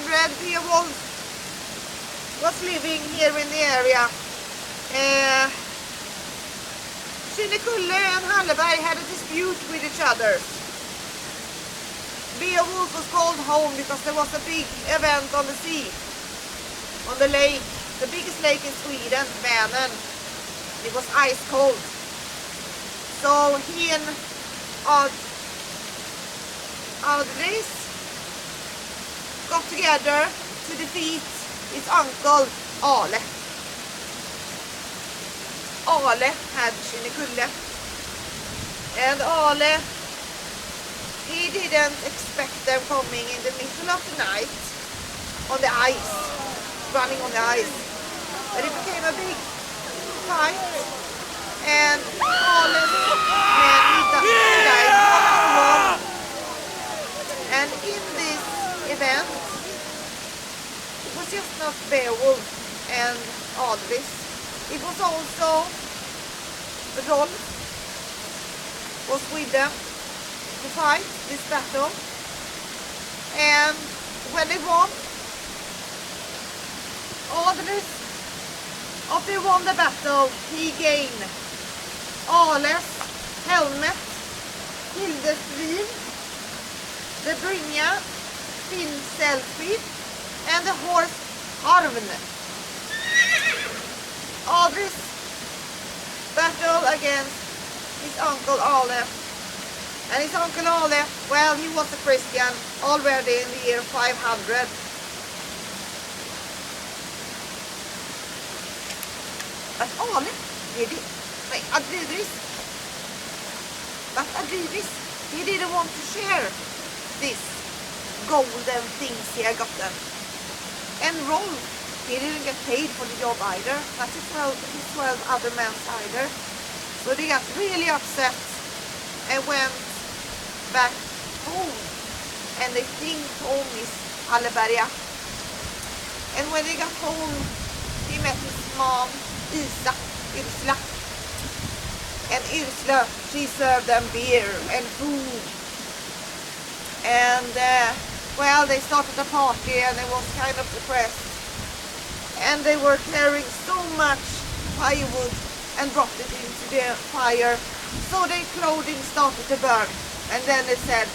500, Beowulf was living here in the area. Kinnekulle and Halleberg had a dispute with each other. Beowulf was called home because there was a big event on the sea, on the lake, the biggest lake in Sweden, Vänern. It was ice cold. So he and Adrlis got together to defeat his uncle Ale. Ale had Kinnekulle, and Ale, he didn't expect them coming in the middle of the night on the ice, running on the ice. But it became a big fight, and Ale's men died one after one. And in this event, it was just not Beowulf and Adrlis. It was also Rolf was with them to fight this battle. And when they won, Adrlis, after he won the battle, he gained Ales helmet, Hildesvin, the bringa, Finn Selfrid, and the horse Harvne. Adrlis battle against his uncle Ale. And his uncle Ale, well, he was a Christian already in the year 500. But Ale, Adrlis, he didn't want to share this golden things he had gotten. And Rolf, he didn't get paid for the job either, not his 12 other men either. So they got really upset and went back home. And they think home is Halleberga. And when they got home, he met his mom, Ursula. And Ursula, she served them beer and food. And well, they started a party and they was kind of depressed. And they were carrying so much firewood and dropped it into the fire, so their clothing started to burn. And then they said,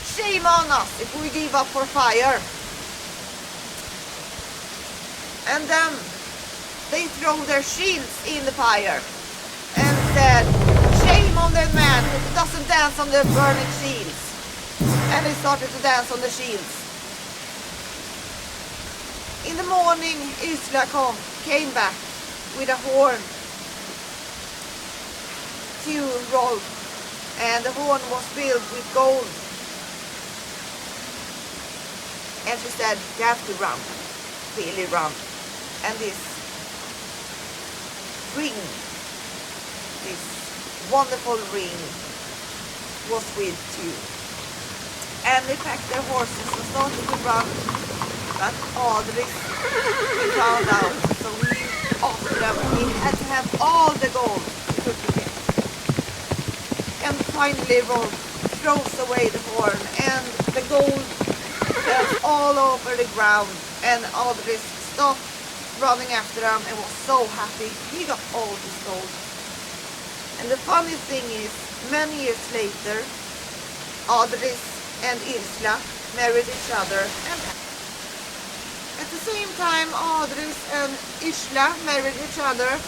shame on us if we give up for fire. And then they threw their shields in the fire and said, shame on that man who doesn't dance on the burning shields. And they started to dance on the shields. In the morning, Ursula came back with a horn to Rolf, and the horn was filled with gold. And she said, you have to run, really run. And this ring, this wonderful ring, was with too. And they packed their horses and started to run. But Adrlis, he found out, so he offered them, he had to have all the gold he could get. And finally Rolf throws away the horn, and the gold fell all over the ground, and Adrlis stopped running after them and was so happy. He got all this gold. And the funny thing is, many years later, Adrlis and Ursula married each other, and at the same time Adrlis and Ursula married each other,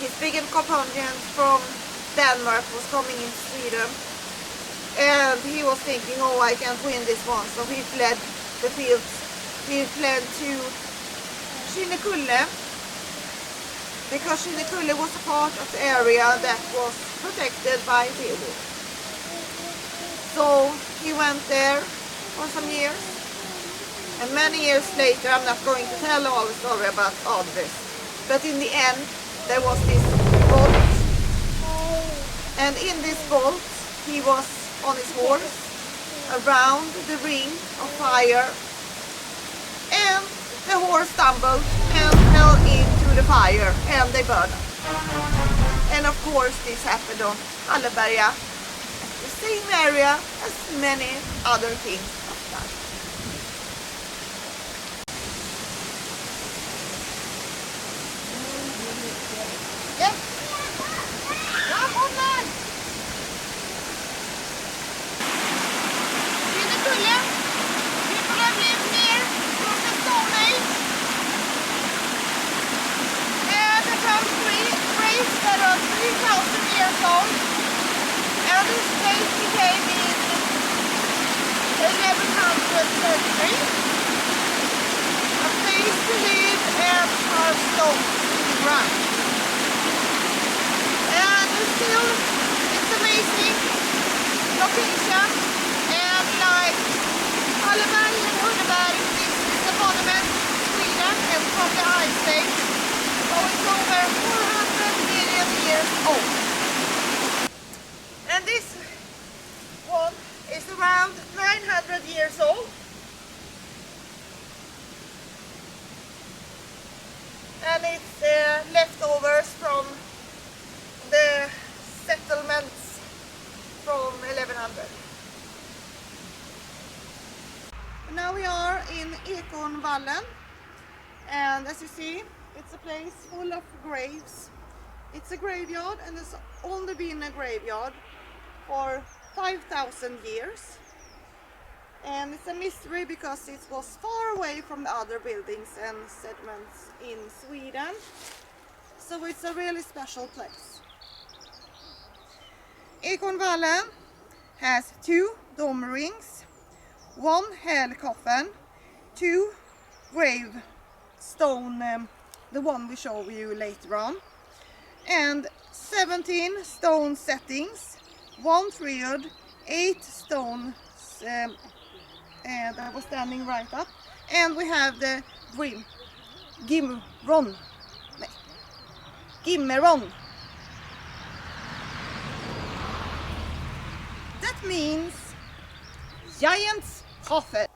his big companion from Denmark was coming in Sweden, and he was thinking, oh, I can't win this one, so he fled the fields. He fled to Kinnekulle, because Kinnekulle was a part of the area that was protected by Beowulf. So he went there for some years. And many years later, I'm not going to tell all the story about Adrlis, but in the end, there was this bolt, and in this bolt, he was on his horse, around the ring of fire, and the horse stumbled and fell into the fire, and they burned up. And of course, this happened on Halleberga, the same area as many other things of that. place that are 3,000 years old, and this place became in 1100 century a place to live and carve stone in the ground. And still, it's amazing location, and like Husaby and Ekornavallarna, this is a monument in Sweden and from the Ice Age, so it's over 400 million years old. And this one is around 900 years old. And it's leftovers from the settlements from 1100. Now we are in Ekornavallen, and as you see, it's a place full of graves. It's a graveyard, and it's only been a graveyard for 5,000 years. And it's a mystery because it was far away from the other buildings and settlements in Sweden. So it's a really special place. Ekornavallen has 2 dome rings, 1 hell coffin, 2 gravestone, the one we show you later on, and 17 stone settings, 1 triod, 8 stones that was standing right up, and we have the Girommen. That means giant's coffin.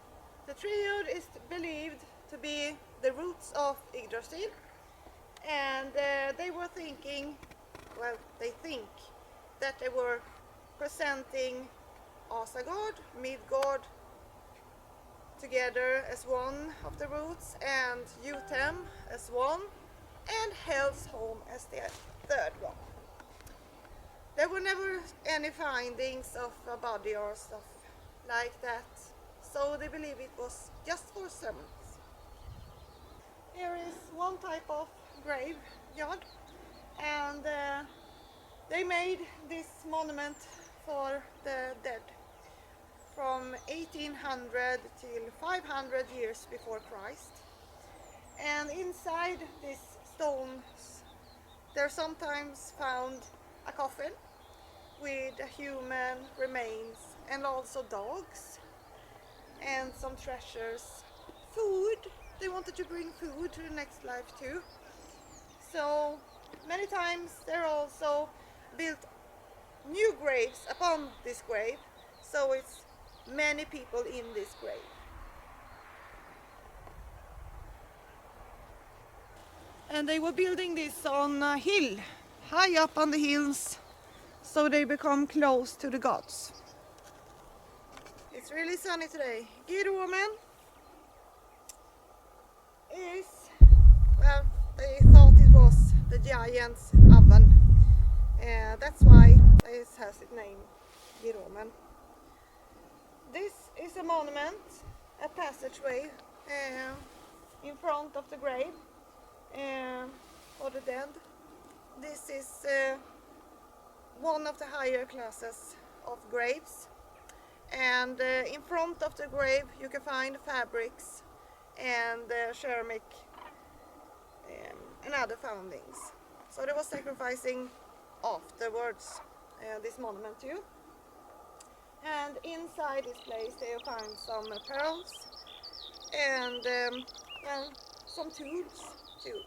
The triod is believed to be the roots of Yggdrasil, and they were thinking, well, they think that they were presenting Asgard, Midgard together as one of the roots, and Jotunheim as one, and Hell's home as the third one. There were never any findings of a body or stuff like that, so they believe it was just for ceremonies. Here is one type of graveyard, and they made this monument for the dead from 1800 till 500 years before Christ. And inside these stones there sometimes found a coffin with human remains, and also dogs and some treasures, food. They wanted to bring food to the next life too. So many times they're also built new graves upon this grave, so it's many people in this grave. And they were building this on a hill, high up on the hills, so they become close to the gods. It's really sunny today. Girommen is, well, they thought it was the giant's oven. That's why it has its name, Girommen. This is a monument, a passageway in front of the grave for the dead. This is one of the higher classes of graves, and in front of the grave you can find fabrics and ceramic and other foundings. So they were sacrificing afterwards this monument too. And inside this place they find some pearls and well, some tools too.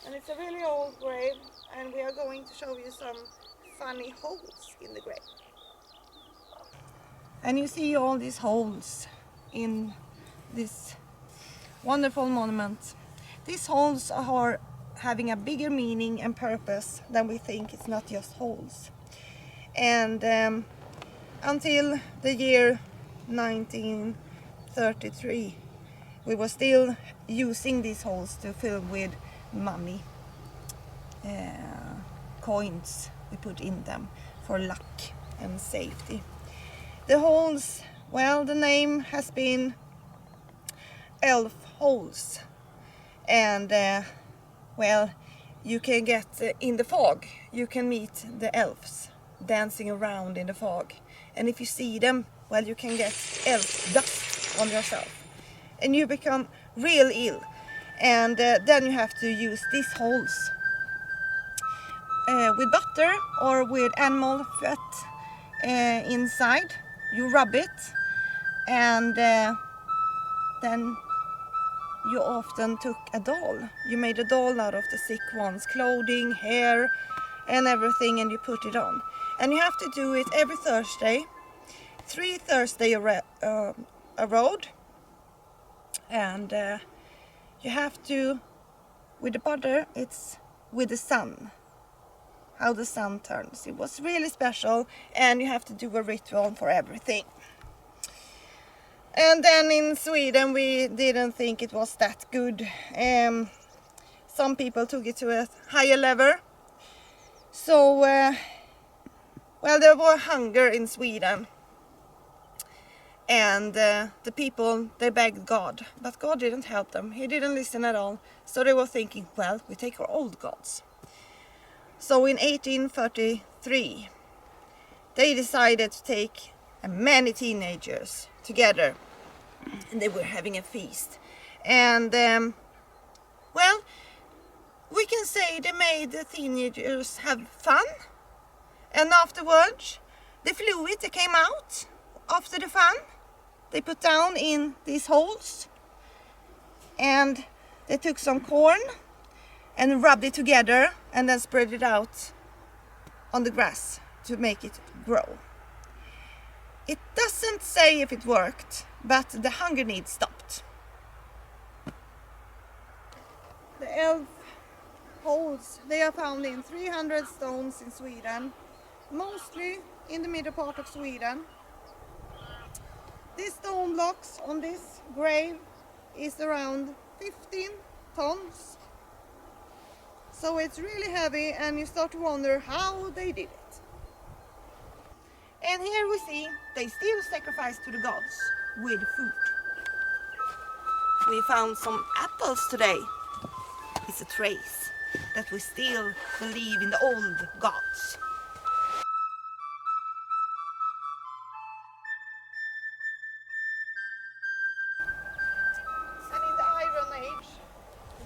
And it's a really old grave, and we are going to show you some funny holes in the grave. And you see all these holes in this wonderful monument. These holes are having a bigger meaning and purpose than we think. It's not just holes. And until the year 1933 we were still using these holes to fill with money, coins we put in them for luck and safety. The holes, well, the name has been elf holes, and well, you can get in the fog. You can meet the elves dancing around in the fog. And if you see them, well, you can get elf dust on yourself. And you become real ill. And then you have to use these holes with butter or with animal fat inside. You rub it, and then you often took a doll. You made a doll out of the sick one's clothing, hair, and everything, and you put it on. And you have to do it every Thursday, 3 Thursday a road. And you have to, with the butter, it's with the sun, how the sun turns. It was really special, and you have to do a ritual for everything. And then in Sweden we didn't think it was that good. Some people took it to a higher level. So, well, there was hunger in Sweden. And the people, they begged God. But God didn't help them. He didn't listen at all. So they were thinking, well, we take our old gods. So in 1833, they decided to take many teenagers together, and they were having a feast. And well, we can say they made the teenagers have fun, and afterwards the fluid that came out after the fun, they put down in these holes, and they took some corn and rubbed it together and then spread it out on the grass to make it grow. It doesn't say if it worked, but the hunger need stopped. The elf holes, they are found in 300 stones in Sweden, mostly in the middle part of Sweden. These stone blocks on this grave is around 15 tons. So it's really heavy, and you start to wonder how they did it. And here we see they still sacrifice to the gods with food. We found some apples today. It's a trace that we still believe in the old gods. And in the Iron Age,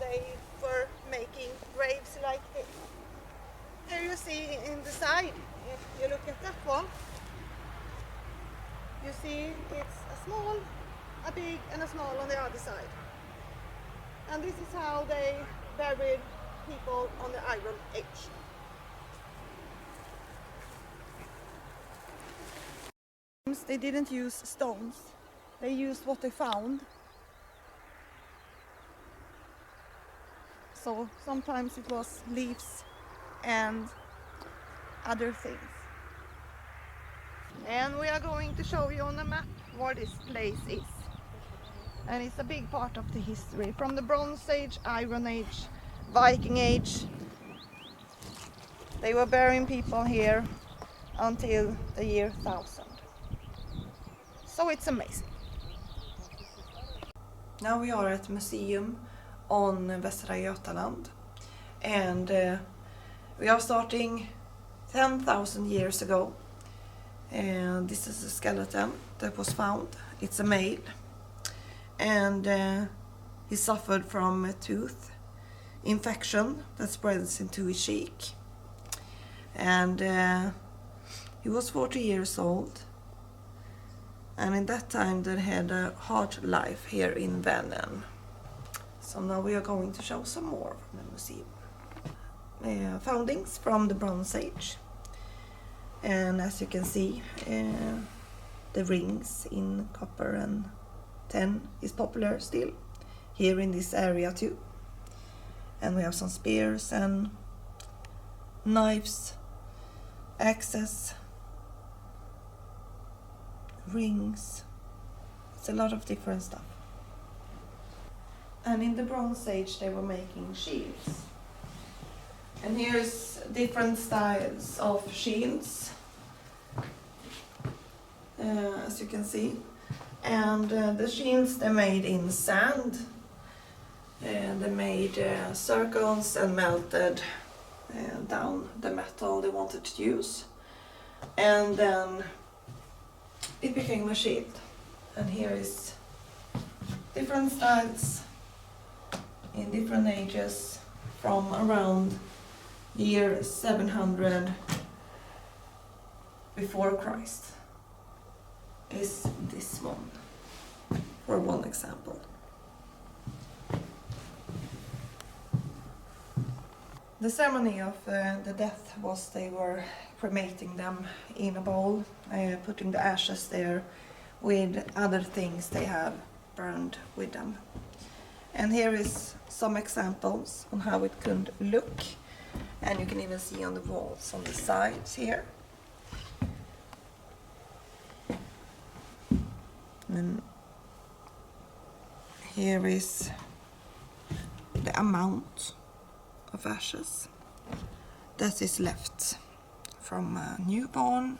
they were making graves like this. Here you see in the side, if you look at that one, you see it's a small, a big, and a small on the other side. And this is how they buried people on the Iron Age. They didn't use stones, they used what they found. So sometimes it was leaves and other things. And we are going to show you on a map where this place is. And it's a big part of the history. From the Bronze Age, Iron Age, Viking Age. They were burying people here until the year 1000. So it's amazing. Now we are at a museum on Västra Götaland. And we are starting 10,000 years ago. And this is a skeleton that was found. It's a male, and he suffered from a tooth infection that spreads into his cheek, and he was 40 years old, and in that time they had a hard life here in Vänern. So now we are going to show some more from the museum. Foundings from the Bronze Age. And as you can see, the rings in copper and tin is popular still here in this area too. And we have some spears and knives, axes, rings. It's a lot of different stuff. And in the Bronze Age they were making shields. And here's different styles of shields, as you can see. And the shields they're made in sand, And they made circles and melted down the metal they wanted to use. And then it became a shield. And here is different styles in different ages from around year 700 before Christ is this one, for one example. The ceremony of the death was they were cremating them in a bowl, putting the ashes there with other things they have burned with them. And here is some examples on how it could look, and you can even see on the walls on the sides here. And here is the amount of ashes that is left from a newborn.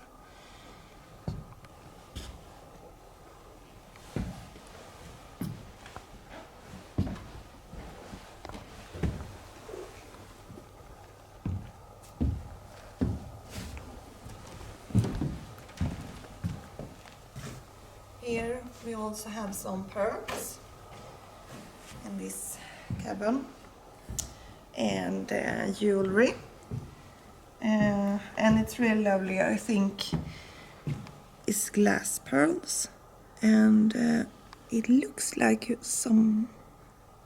Here we also have some pearls in this cabin, and jewelry, and it's really lovely. I think it's glass pearls, and it looks like some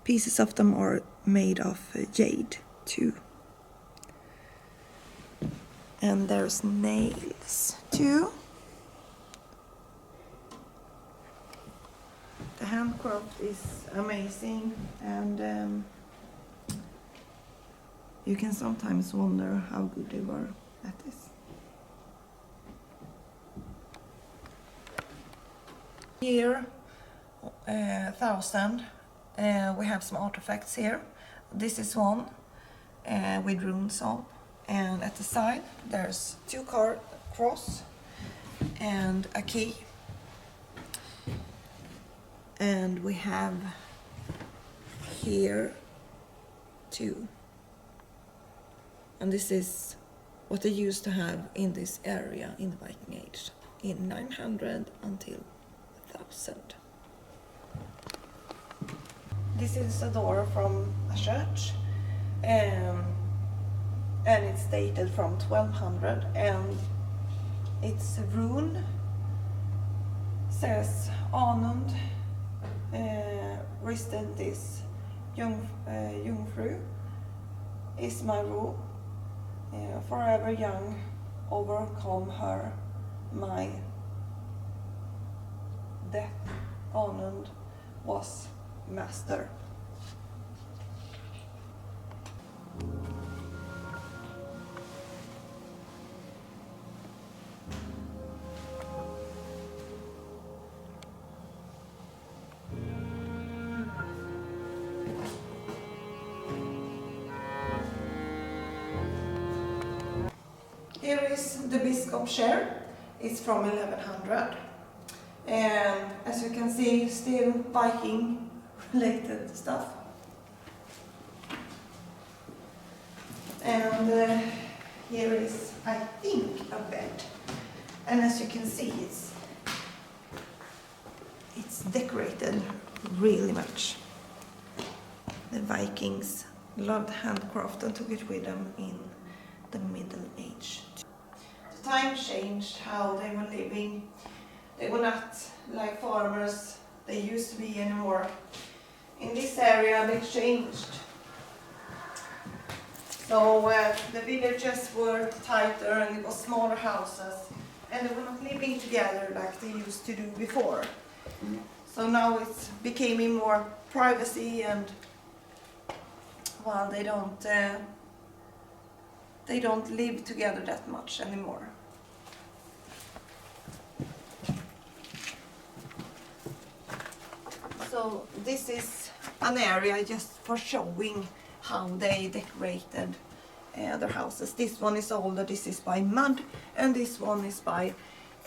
pieces of them are made of jade too. And there's nails too. The handcraft is amazing, and you can sometimes wonder how good they were at this. Year 1000, we have some artifacts here. This is one with runes on, and at the side there's two cross and a key. And we have here two. And this is what they used to have in this area in the Viking Age, in 900 until 1000. This is a door from a church, and it's dated from 1200, and its rune says Anund ristet this Jungfru is my rule, forever young, overcome her, my death, Anund was master. Here is the bishop's chair. It's from 1100, and as you can see, still Viking related stuff. And here is, I think, a bed, and as you can see, it's decorated really much. The Vikings loved handcraft and took it with them in the Middle Age. The time changed how they were living. They were not like farmers they used to be anymore. In this area they changed. So the villages were tighter and it was smaller houses, and they were not living together like they used to do before. So now it's becoming more privacy, and well, they don't live together that much anymore. So this is an area just for showing how they decorated their houses. This one is older, this is by mud, and this one is by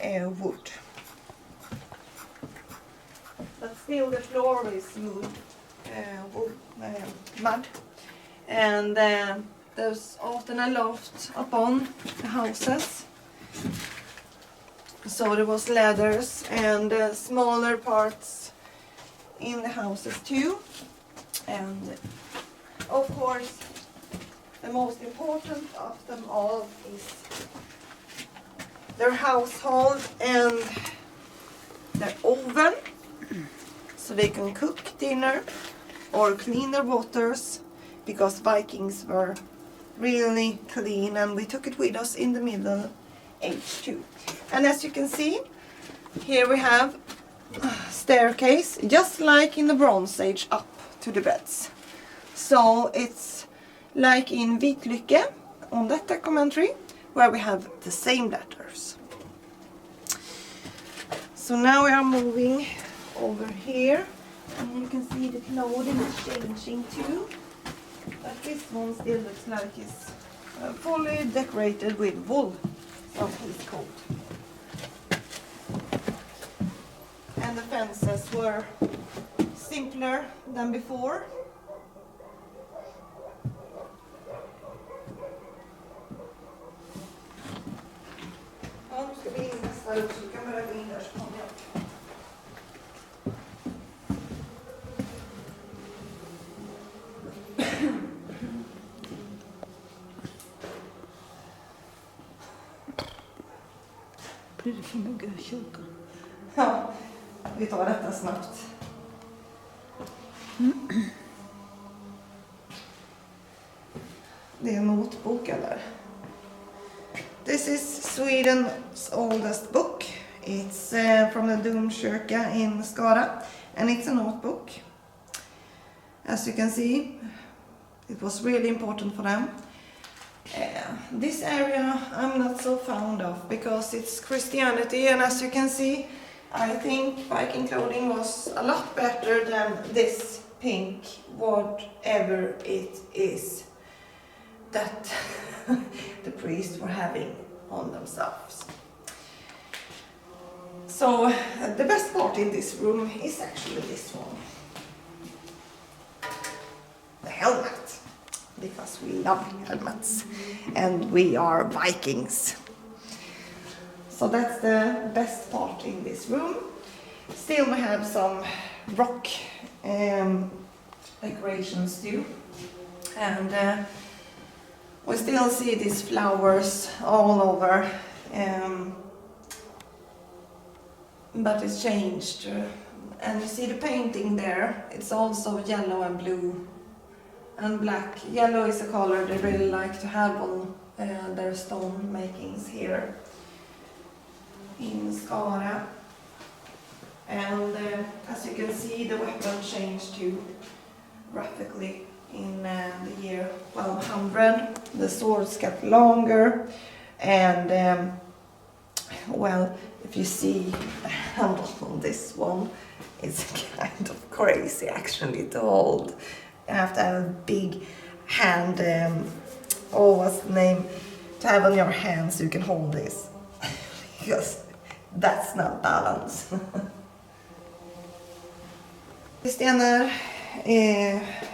wood. But still the floor is wood, mud, and there's often a loft upon the houses. So there was ladders and smaller parts in the houses too. And of course, the most important of them all is their household and their oven, so they can cook dinner or clean their waters, because Vikings were really clean, and we took it with us in the Middle Age too. And as you can see, here we have a staircase, just like in the Bronze Age, up to the beds. So it's like in Kinnekulle on that documentary, where we have the same letters. So now we are moving over here, and you can see the clothing is changing too. But this one still looks like it's fully decorated with wool from his coat. And the fences were simpler than before. Ja, nu ska vi in nästa rum, så du kan börja gå in där, så kommer jag. Blir det för mycket kyrka? Ja, vi tar detta snabbt. Det är en notbok eller? This is Sweden's oldest book. It's from the Domkyrka in Skara, and it's a notebook. As you can see, it was really important for them. This area I'm not so fond of, because it's Christianity, and as you can see, I think Viking clothing was a lot better than this pink, whatever it is, that the priests were having on themselves. So the best part in this room is actually this one. The helmet, because we love helmets and we are Vikings. So that's the best part in this room. Still we have some rock decorations too, and we still see these flowers all over, but it's changed. And you see the painting there, it's also yellow and blue and black. Yellow is a color they really like to have on their stone makings here in Skara. And as you can see, the weapon changed too graphically in the year 1200. The swords got longer, and well, if you see the handle on this one, it's kind of crazy actually to hold. You have to have a big hand, what's the name, to have on your hand so you can hold this, because that's not balance. Stenar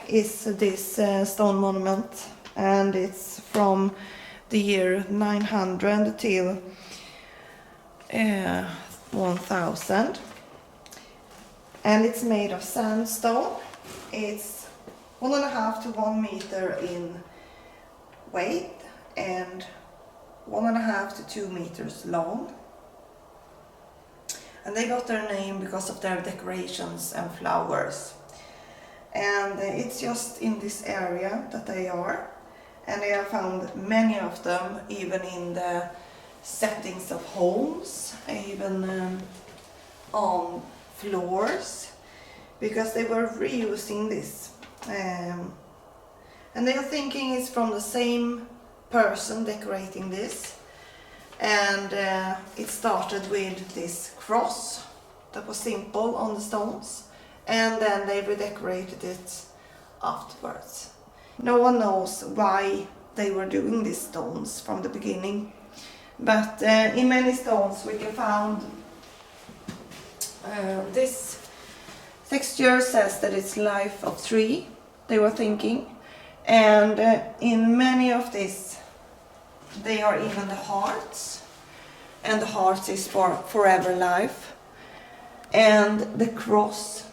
is this stone monument, and it's from the year 900 till 1000, and it's made of sandstone. It's 1.5 to 1 meter in weight and 1.5 to 2 meters long. And they got their name because of their decorations and flowers. And it's just in this area that they are. And I have found many of them even in the settings of homes, even on floors, because they were reusing this. And they are thinking it's from the same person decorating this. And it started with this cross that was simple on the stones, and then they redecorated it afterwards. No one knows why they were doing these stones from the beginning, but in many stones we can find this texture says that it's life of 3, they were thinking. And in many of these, they are even the hearts. And the heart is for forever life. And the cross,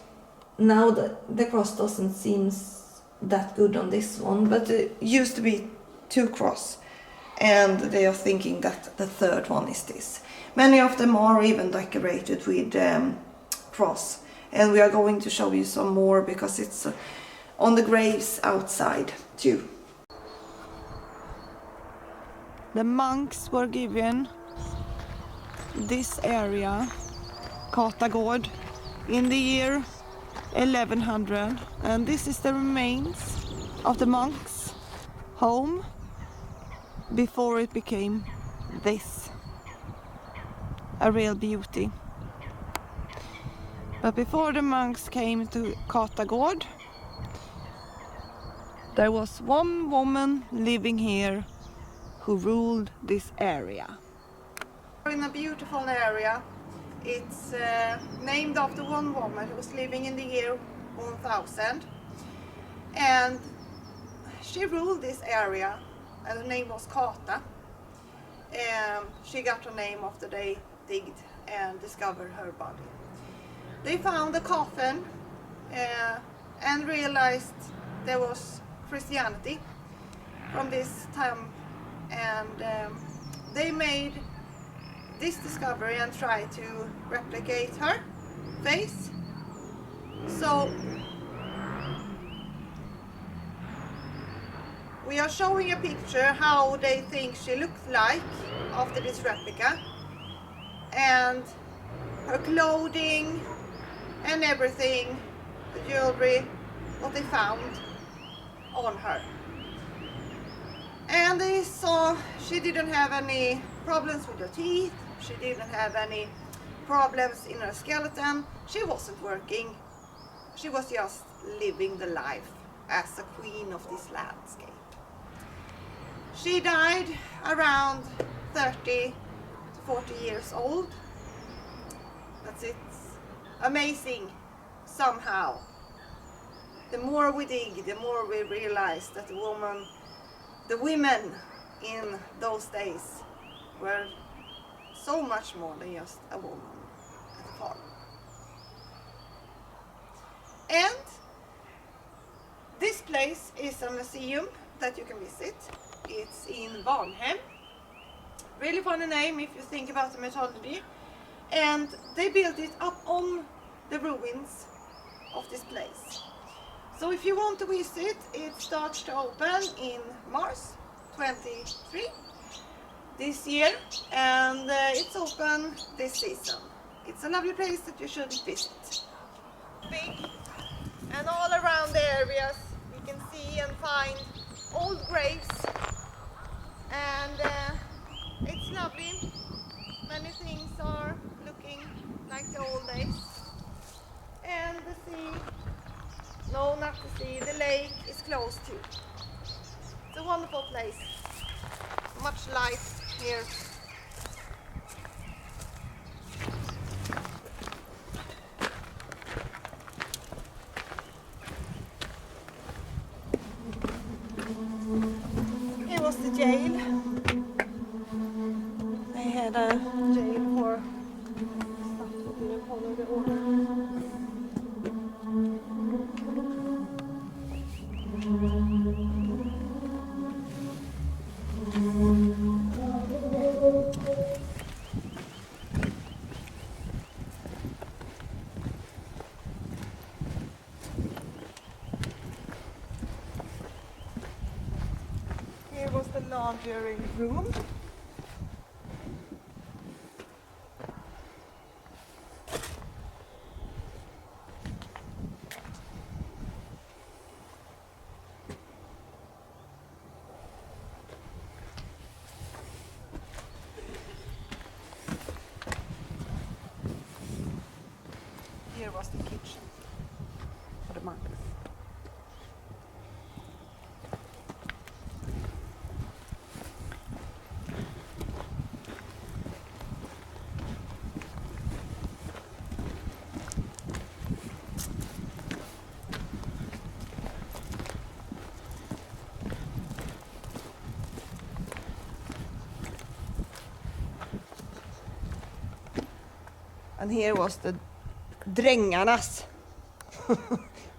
now the cross doesn't seem that good on this one, but it used to be 2 cross. And they are thinking that the 3rd one is this. Many of them are even decorated with cross. And we are going to show you some more because it's on the graves outside too. The monks were given this area, Kata Gård, in the year 1100, and this is the remains of the monks' home before it became this, a real beauty. But before the monks came to Kata Gård, there was one woman living here who ruled this area. We're in a beautiful area. It's named after one woman who was living in the year 1000, and she ruled this area, and her name was Kata. She got her name after they digged and discovered her body. They found a coffin and realized there was Christianity from this time, and they made this discovery and tried to replicate her face. So we are showing a picture how they think she looked like after this replica, and her clothing and everything, the jewelry, what they found on her. And they saw she didn't have any problems with her teeth, she didn't have any problems in her skeleton, she wasn't working, she was just living the life as a queen of this landscape. She died around 30 to 40 years old. That's it. Amazing somehow. The more we dig, the more we realize that the women in those days were so much more than just a woman at the farm. And this place is a museum that you can visit. It's in Varnhem. Really funny name if you think about the mythology. And they built it up on the ruins of this place. So if you want to visit, it starts to open in March 23 this year, and it's open this season. It's a lovely place that you should visit. Big, and all around the areas we can see and find old graves, and it's lovely. Many things are looking like the old days. And the sea, no, not the sea, the lake is close too. It's a wonderful place. Much life here. Here was the jail. They had a jail for stuff that didn't follow the order. Here was the laundry room. Here was the kitchen for the monks. And here was the drängarnas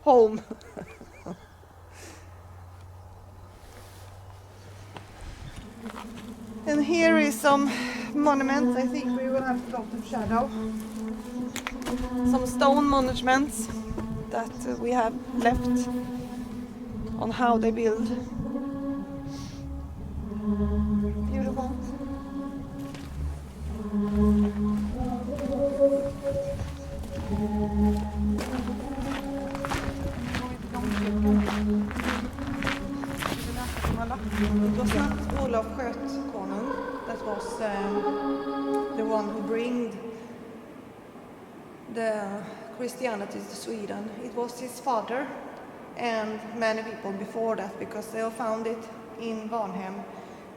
home. And here is some monuments. I think we will have to go to shadow. Some stone monuments that we have left on how they build. Beautiful. It was not Olof Skötkonung that was the one who brought the Christianity to Sweden. It was his father and many people before that, because they found it in Varnhem.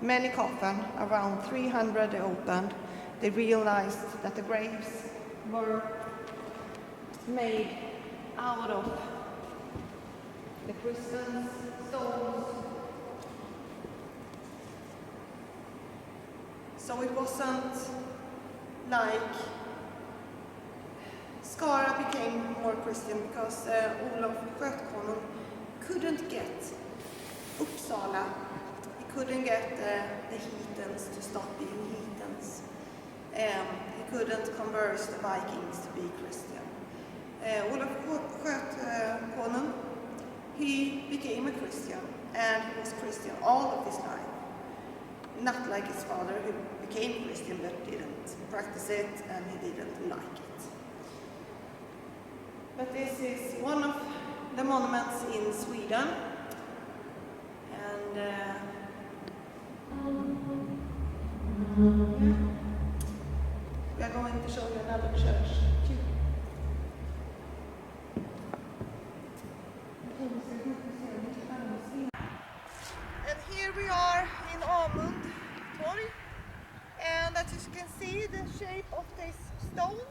Many coffins, around 300 they opened. They realized that the graves were made out of the crystals, stones. So it wasn't like Skara became more Christian because Olof Skötkonung couldn't get Uppsala. He couldn't get the heathens to stop being heathens. He couldn't converse the Vikings to be Christian. Olof Skötkonung, he became a Christian, and he was Christian all of his life. Not like his father, who became Christian but didn't practice it and he didn't like it. But this is one of the monuments in Sweden. And we are going to show you another church too. And here we are in Amund Torg, and as you can see, the shape of these stones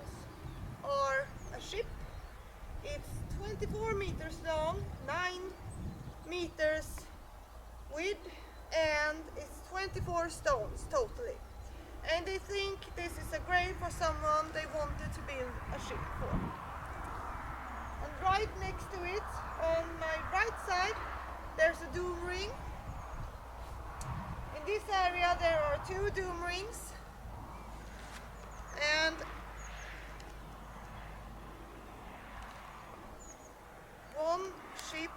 are a ship. It's 24 meters long, 9 meters width, and it's 24 stones totally. And they think this is a grave for someone they wanted to build a ship for. And right next to it, on my right side, there's a doom ring. In this area there are 2 doom rings, and one ship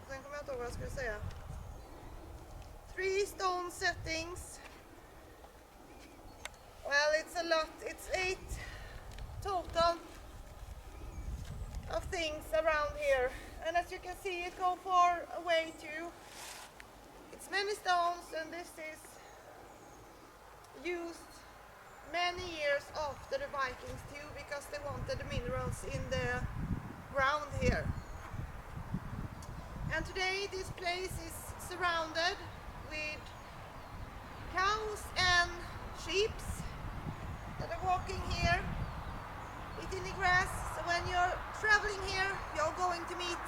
sen kommer jag inte ihåg vad jag skulle säga. 3 stone settings. Well, it's a lot. It's 8 total of things around here. And as you can see, it goes far away too. It's many stones, and this is used many years after the Vikings too, because they wanted the minerals in the ground here. And today this place is surrounded with cows and sheep that are walking here, eating the grass. So when you're traveling here, you're going to meet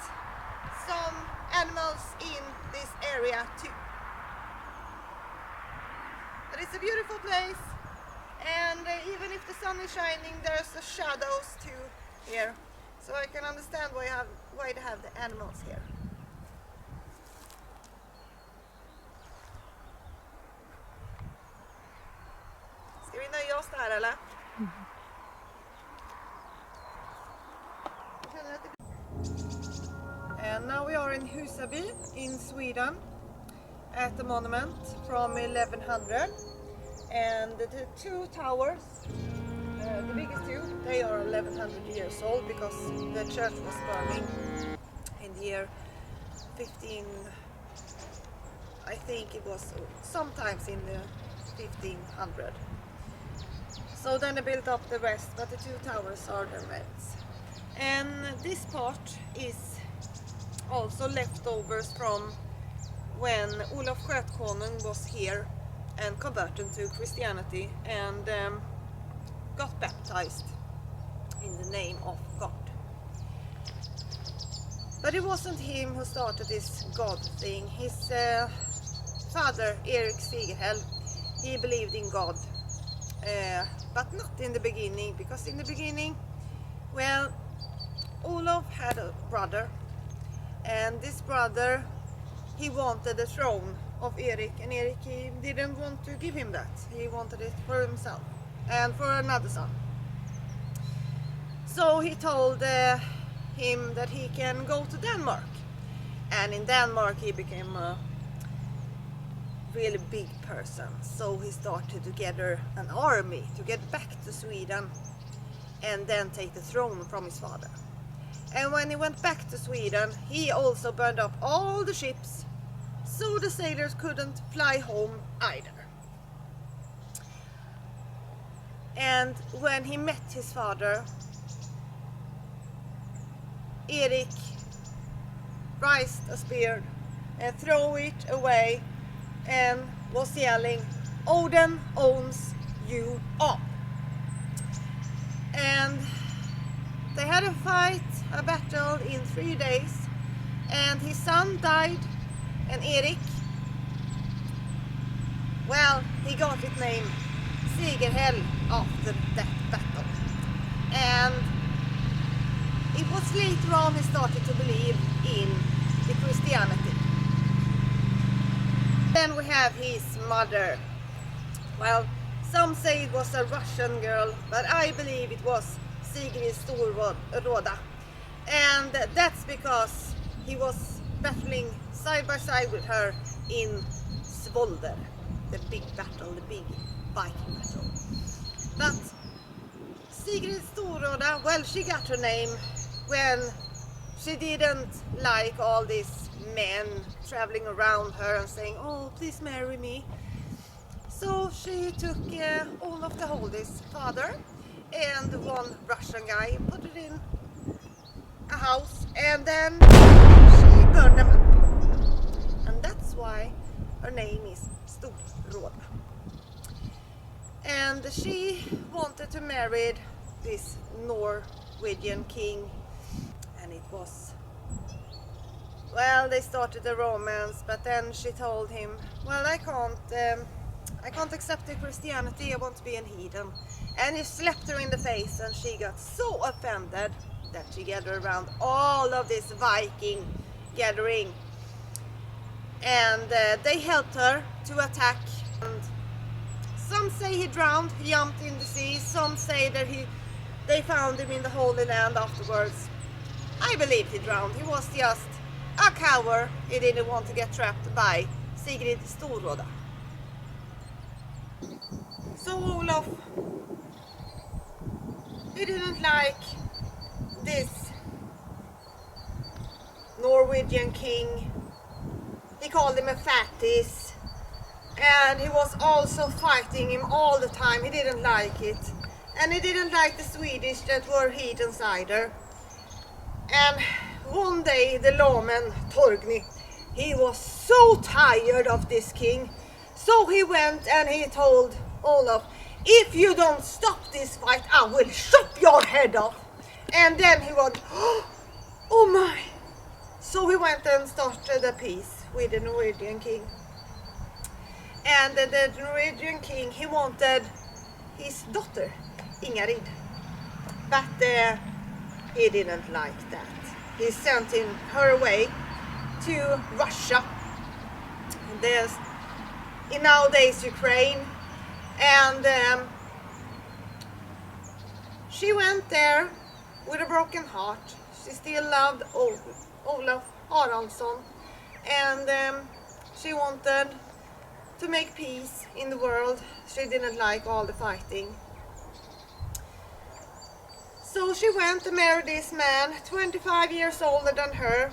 some animals in this area too. But it's a beautiful place, and even if the sun is shining, there's the shadows too here. So I can understand why they have the animals here. Ska vi nöja oss där eller? And now we are in Husaby in Sweden at the monument from 1100, and the 2 towers, the biggest 2, they are 1100 years old because the church was burning in the year 15, I think it was sometimes in the 1500. So then they built up the rest, but the 2 towers are the reds. And this part is also leftovers from when Olof Skötkonung was here and converted to Christianity and got baptized in the name of God. But it wasn't him who started this God thing. His father, Erik Stigerhäll, he believed in God, but not in the beginning, because in the beginning, well, Olaf had a brother, and this brother, he wanted the throne of Erik, and Erik, he didn't want to give him that. He wanted it for himself and for another son. So he told him that he can go to Denmark, and in Denmark he became a really big person. So he started to gather an army to get back to Sweden and then take the throne from his father. And when he went back to Sweden, he also burned up all the ships, so the sailors couldn't fly home either. And when he met his father, Erik raised a spear and threw it away and was yelling, "Odin owns you all." And they had a fight, a battle in 3 days, and his son died, and Erik, well, he got his name Segerhäll after that battle. And it was later on he started to believe in the Christianity. Then we have his mother. Well, some say it was a Russian girl, but I believe it was Sigrid Storråda. And that's because he was battling side by side with her in Svolder, the big battle, the big Viking battle. But Sigrid Storråda, well, she got her name when she didn't like all these men traveling around her and saying, "Oh, please marry me." So she took Olaf the Holy's father and one Russian guy and put it in a house, and then she burned them up. And that's why her name is Storråda. And she wanted to marry this Norwegian king, and it was, well, they started a romance, but then she told him, "Well, I can't accept the Christianity, I want to be a heathen." And he slapped her in the face, and she got so offended that she gathered around all of this Viking gathering, and they helped her to attack. And some say he drowned, he jumped in the sea. Some say that they found him in the Holy Land afterwards. I believe he drowned. He was just a coward. He didn't want to get trapped by Sigrid Storråda. So Olaf, he didn't like this Norwegian king. He called him a fattis, and he was also fighting him all the time. He didn't like it, and he didn't like the Swedish that were heathens either. And one day the lawman Torgny, he was so tired of this king, so he went and he told Olaf, "If you don't stop this fight, I will chop your head off." And then he went, "Oh my." So he went and started a peace with the Norwegian king. And the Norwegian king, he wanted his daughter Ingrid, but he didn't like that. He sent her away to Russia, in nowadays Ukraine, and she went there with a broken heart. She still loved Olaf Haraldsson, and she wanted to make peace in the world. She didn't like all the fighting. So she went to marry this man, 25 years older than her,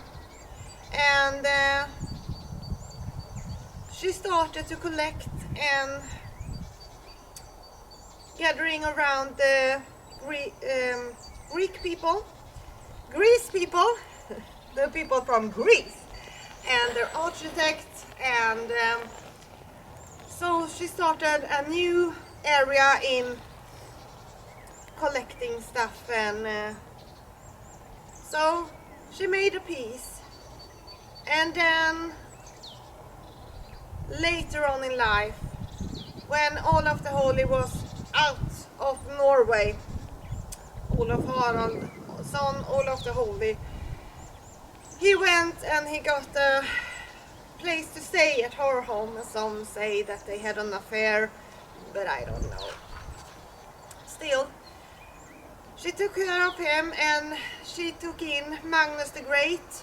and she started to collect and gathering around the Greek people, Greece people, the people from Greece, and their architects, and so she started a new area in collecting stuff, and so she made a peace. And then later on in life, when Olaf the Holy was out of Norway, Olaf Harald, son Olaf the Holy, he went and he got a place to stay at her home. Some say that they had an affair, but I don't know. Still, she took care of him and she took in Magnus the Great.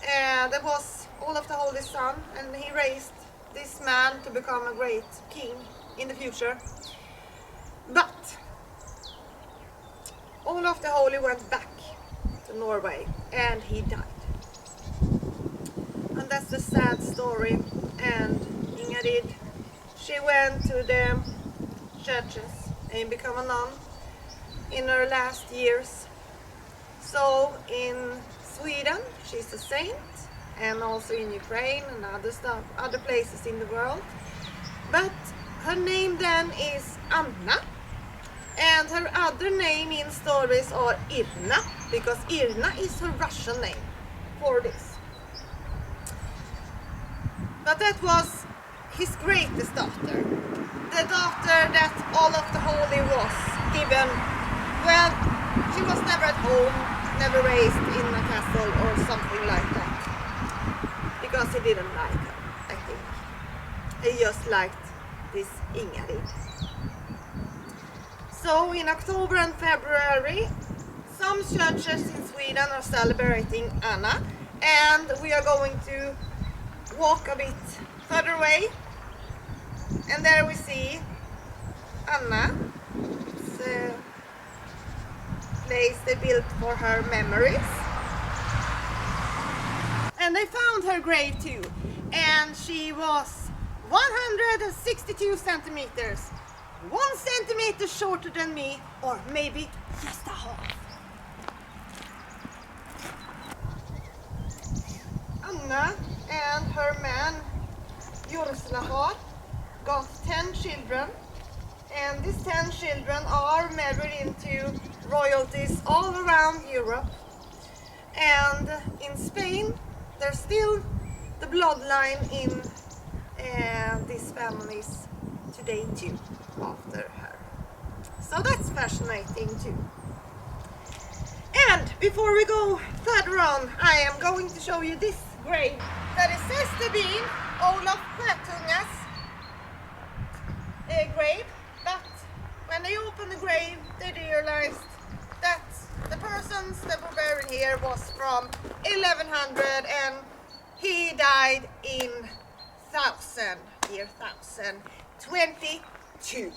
That was Olaf the Holy's son, and he raised this man to become a great king in the future. But Olaf the Holy went back to Norway and he died. And that's the sad story. And Ingrid, she went to the churches and became a nun in her last years. So in Sweden she's a saint, and also in Ukraine and other places in the world. But her name then is Anna, and her other name in stories are Irna, because Irna is her Russian name for this. But that was his greatest daughter, the daughter that Olaf the Holy was given. Well, she was never at home, never raised in a castle or something like that, because he didn't like her, I think. He just liked this Ingrid. So in October and February, some churches in Sweden are celebrating Anna, and we are going to walk a bit further away, and there we see Anna. It's a place they built for her memories. And they found her grave too, and she was 162 centimeters, 1 centimeter shorter than me, or maybe just a half. Anna and her man Jorslavar got 10 children, and these 10 children are married into royalties all around Europe. And in Spain there's still the bloodline in these families today too, after her. So that's fascinating too. And before we go further on, I am going to show you this grave that is says to be Olaf Sjötunga's grave, but when they opened the grave they realized that the persons that were buried here was from 1100, and he died in year 1022.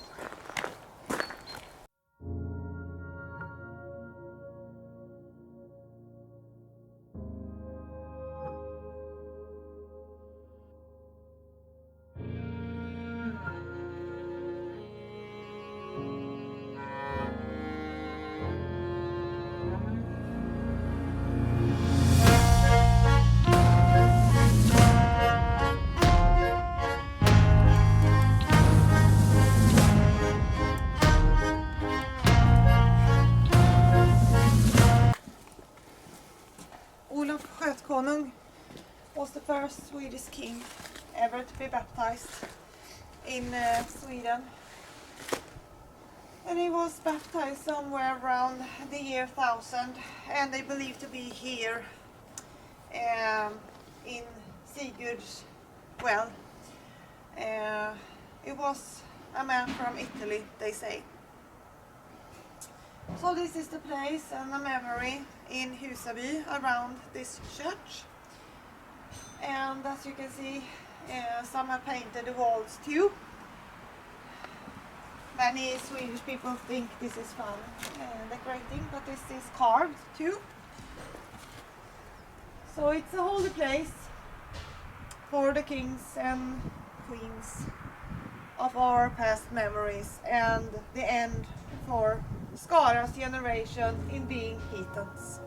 Olaf Skötkonung was the first Swedish king ever to be baptized in Sweden. And he was baptized somewhere around the year 1000, and they believe to be here in Sigurd's well. It was a man from Italy, they say. So this is the place and a memory in Husaby around this church. And as you can see, some have painted the walls too. Many Swedish people think this is fun decorating, but this is carved too. So it's a holy place for the kings and queens of our past memories, and the end for Skara's generation in being heathens.